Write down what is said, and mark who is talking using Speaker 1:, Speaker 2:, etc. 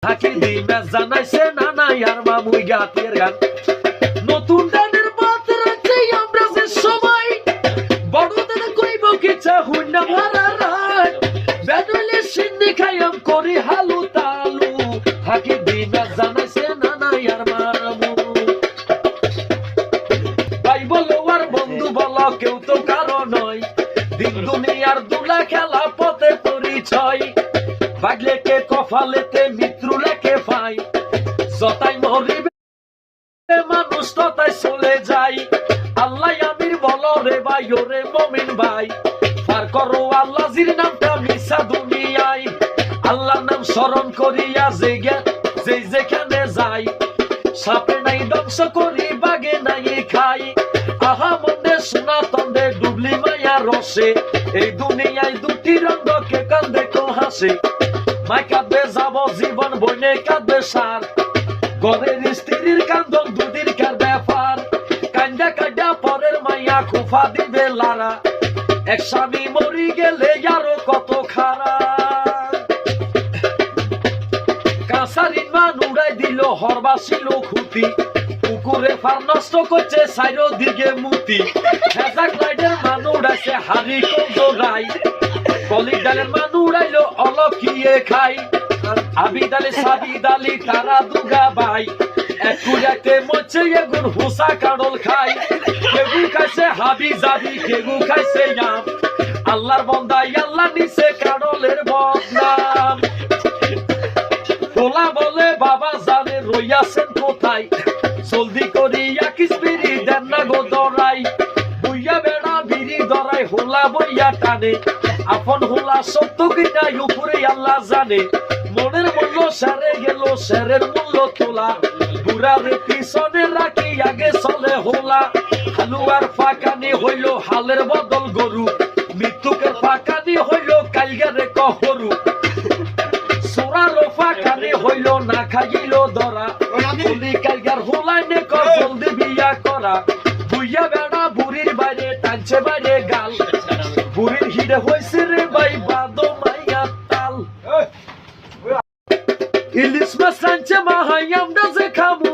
Speaker 1: থাকি দিমে জানাইছে নানা আর মামুই গাতের গান নতুন গানের বাত রাখছে আমরা যে সবাই বড়দের কইব কিছা হুন্না ভরা রাত বেদলে সিন্ধি খাইম করি হালু তালু থাকি দিমে জানাইছে নানা আর মামু ভাই বলো আর বন্ধু বলো কেউ তো কারো নয় দিন দুনিয়ার দুলা খেলা পথে পরিচয় ভাগলে কে কফালেতে মিত্র লেখে পাই যতাই মরিবে মানুষ ততাই চলে যাই আল্লাহ আমির বলো রে ভাই ওরে মমিন ভাই পার করো আল্লাহ জির নামটা মিশা দুনিয়ায় আল্লাহ নাম স্মরণ করিয়া যে যেখানে যাই সাপে নাই ধ্বংস করি বাগে নাই খাই আহা মনে শোনা তন্দে ডুবলি মায়া রসে এই দুনিয়ায় দুটি রঙ্গ কে কান্দে কো হাসে মাই কাঁদবে যাব জীবন বইনে কাঁদবে সার ঘরের স্ত্রীর কান্দন দুদিন কার ব্যাপার কান্দা কান্দা পরের মাইয়া খুফা দিবে লারা এক স্বামী মরি গেলে আরো কত খারা কাঁসারিন মান উড়াই দিল হরবাসিল খুঁতি পুকুরে ফার নষ্ট করছে সাইরো দিকে মুতি হেজাক লাইটের মান উড়াইছে হারি কৌরাই কলি ডালের মান উড়াইলো অলকিয়ে খাই আবিদালি সাবিদালি তারা দুগা ভাই একুরাতে মচ্ছে এগুন হুসা কাড়ল খাই কেগু খাইছে হাবি যাবি কেগু খাইছে নাম আল্লাহর বন্দাই আল্লাহ নিছে কাড়লের বদনাম তোলা বলে বাবা জানে রইয়াছেন কোথায় জলদি করিয়া কিসবিরি দেন না গো দরাই বুইয়া বেড়া বিড়ি দরাই হোলা বইয়া টানে আপন হোলা সত্য কিনা উপরে আল্লাহ জানে মনের মূল্য সেরে গেল সেরের মূল্য তোলা বুড়ারে পিছনে রাখি আগে চলে হোলা হালুয়ার ফাঁকানি হইল হালের বদল গরু মৃত্যুকের ফাঁকানি হইল কালগারে কহরু সোরালো ফাঁকানি হইল না খাইল ধরা কালগার হোলাইনে কর জলদি বিয়া করা বুইয়া বেড়া বুড়ির বাইরে টানছে বাইরে গাল বুড়ির হিরে হয়েছে রে ভাই বাদো মাইয়া তাল ইলিশ মাছ টানছে মাহাই আমরা যে খামু